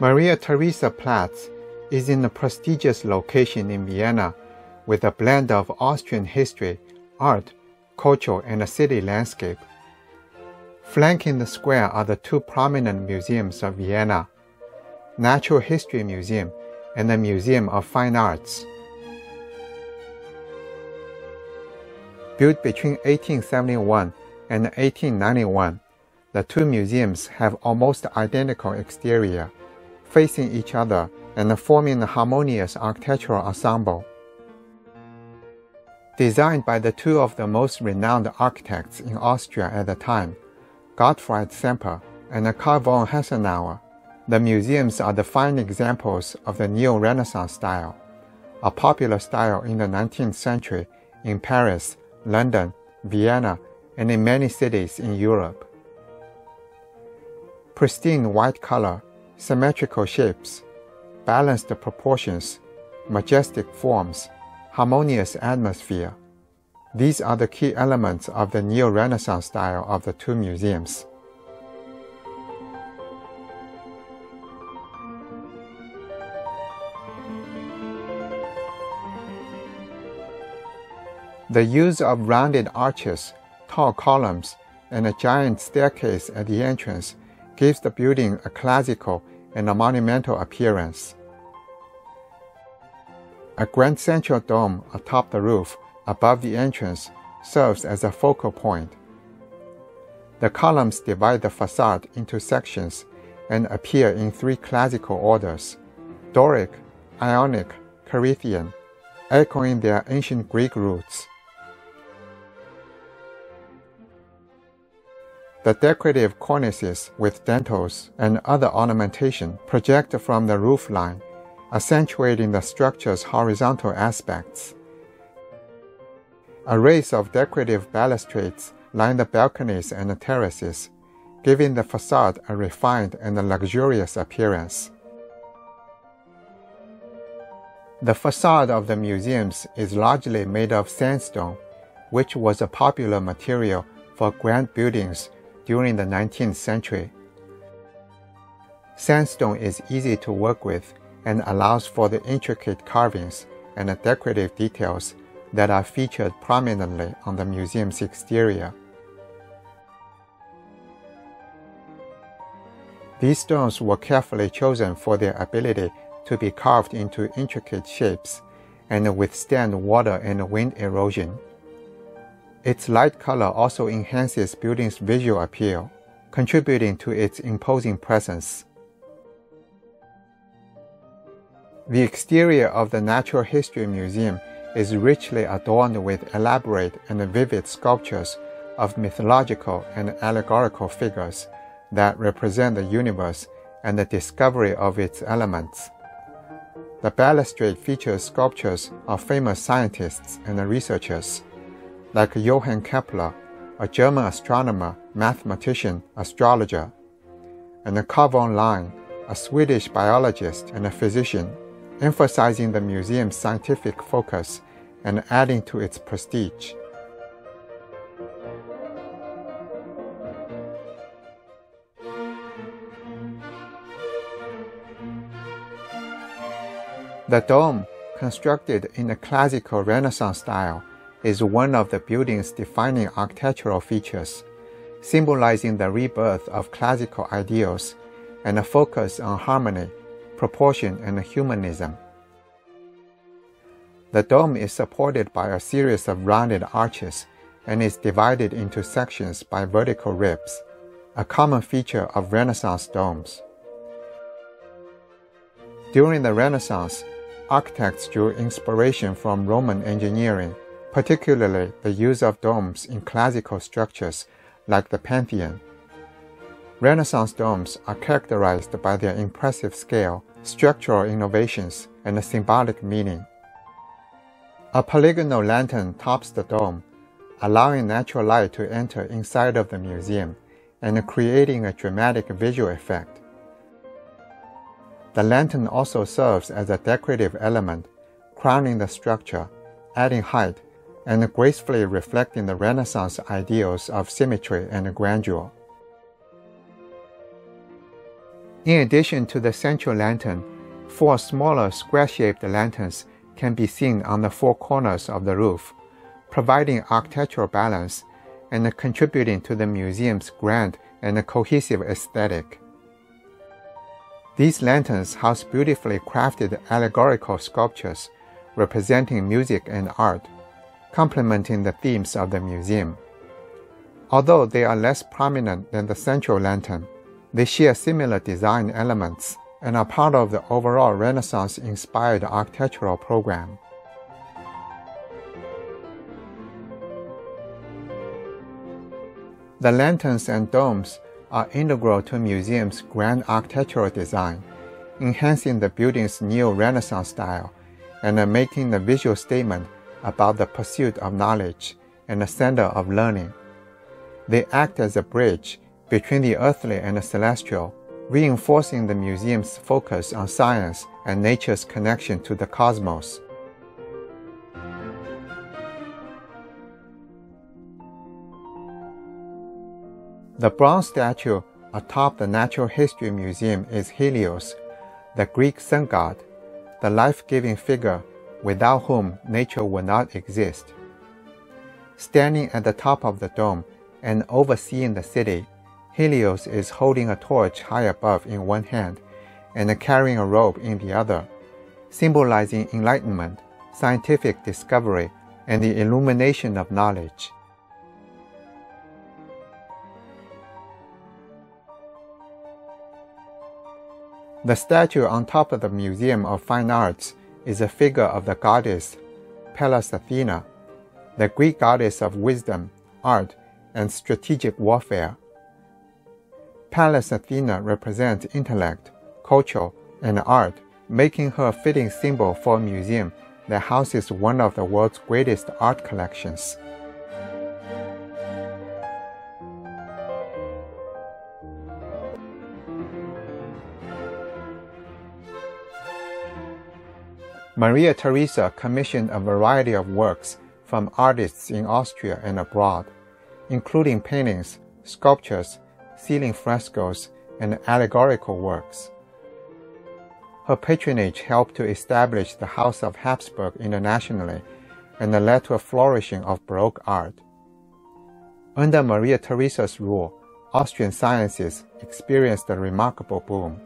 Maria Theresa Platz is in a prestigious location in Vienna with a blend of Austrian history, art, culture, and a city landscape. Flanking the square are the two prominent museums of Vienna, Natural History Museum and the Museum of Fine Arts. Built between 1871 and 1891, the two museums have almost identical exterior, facing each other and forming a harmonious architectural ensemble. Designed by the two of the most renowned architects in Austria at the time, Gottfried Semper and Karl von Hassenauer, the museums are the fine examples of the Neo-Renaissance style, a popular style in the 19th century in Paris, London, Vienna, and in many cities in Europe. Pristine white color, symmetrical shapes, balanced proportions, majestic forms, harmonious atmosphere. These are the key elements of the Neo-Renaissance style of the two museums. The use of rounded arches, tall columns, and a giant staircase at the entrance gives the building a classical and a monumental appearance. A grand central dome atop the roof above the entrance serves as a focal point. The columns divide the facade into sections and appear in three classical orders: Doric, Ionic, Corinthian, echoing their ancient Greek roots. The decorative cornices with dentils and other ornamentation project from the roof line, accentuating the structure's horizontal aspects. Arrays of decorative balustrades line the balconies and the terraces, giving the facade a refined and a luxurious appearance. The facade of the museums is largely made of sandstone, which was a popular material for grand buildings during the 19th century. Sandstone is easy to work with and allows for the intricate carvings and the decorative details that are featured prominently on the museum's exterior. These stones were carefully chosen for their ability to be carved into intricate shapes and withstand water and wind erosion. Its light color also enhances building's visual appeal, contributing to its imposing presence. The exterior of the Natural History Museum is richly adorned with elaborate and vivid sculptures of mythological and allegorical figures that represent the universe and the discovery of its elements. The balustrade features sculptures of famous scientists and researchers, like Johann Kepler, a German astronomer, mathematician, astrologer, and Carl von Linné, a Swedish biologist and a physician, emphasizing the museum's scientific focus and adding to its prestige. The dome, constructed in the classical Renaissance style, is one of the building's defining architectural features, symbolizing the rebirth of classical ideals and a focus on harmony, proportion, and humanism. The dome is supported by a series of rounded arches and is divided into sections by vertical ribs, a common feature of Renaissance domes. During the Renaissance, architects drew inspiration from Roman engineering, particularly the use of domes in classical structures like the Pantheon. Renaissance domes are characterized by their impressive scale, structural innovations, and a symbolic meaning. A polygonal lantern tops the dome, allowing natural light to enter inside of the museum and creating a dramatic visual effect. The lantern also serves as a decorative element, crowning the structure, adding height, and gracefully reflecting the Renaissance ideals of symmetry and grandeur. In addition to the central lantern, 4 smaller square-shaped lanterns can be seen on the 4 corners of the roof, providing architectural balance and contributing to the museum's grand and cohesive aesthetic. These lanterns house beautifully crafted allegorical sculptures representing music and art, complementing the themes of the museum. Although they are less prominent than the central lantern, they share similar design elements and are part of the overall Renaissance-inspired architectural program. The lanterns and domes are integral to the museum's grand architectural design, enhancing the building's neo-Renaissance style and making the visual statement about the pursuit of knowledge and the center of learning. They act as a bridge between the earthly and the celestial, reinforcing the museum's focus on science and nature's connection to the cosmos. The bronze statue atop the Natural History Museum is Helios, the Greek sun god, the life-giving figure without whom nature would not exist. Standing at the top of the dome and overseeing the city, Helios is holding a torch high above in one hand and carrying a robe in the other, symbolizing enlightenment, scientific discovery, and the illumination of knowledge. The statue on top of the Museum of Fine Arts is a figure of the goddess Pallas Athena, the Greek goddess of wisdom, art, and strategic warfare. Pallas Athena represents intellect, culture, and art, making her a fitting symbol for a museum that houses one of the world's greatest art collections. Maria Theresa commissioned a variety of works from artists in Austria and abroad, including paintings, sculptures, ceiling frescoes, and allegorical works. Her patronage helped to establish the House of Habsburg internationally and led to a flourishing of Baroque art. Under Maria Theresa's rule, Austrian sciences experienced a remarkable boom.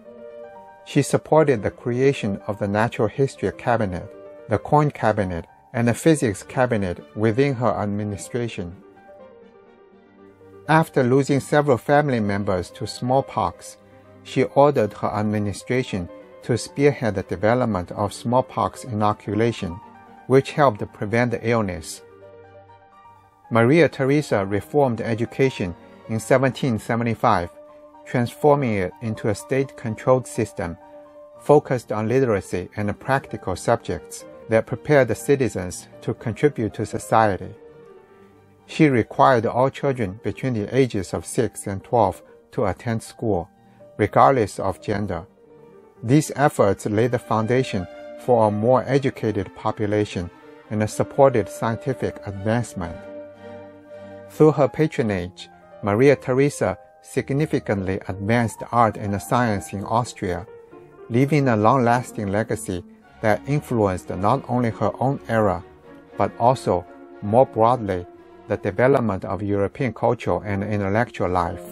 She supported the creation of the Natural History Cabinet, the Coin Cabinet, and the Physics Cabinet within her administration. After losing several family members to smallpox, she ordered her administration to spearhead the development of smallpox inoculation, which helped prevent the illness. Maria Theresa reformed education in 1775, transforming it into a state-controlled system focused on literacy and practical subjects that prepared the citizens to contribute to society. She required all children between the ages of 6 and 12 to attend school, regardless of gender. These efforts laid the foundation for a more educated population and supported scientific advancement. Through her patronage, Maria Theresa significantly advanced art and science in Austria, leaving a long-lasting legacy that influenced not only her own era, but also, more broadly, the development of European culture and intellectual life.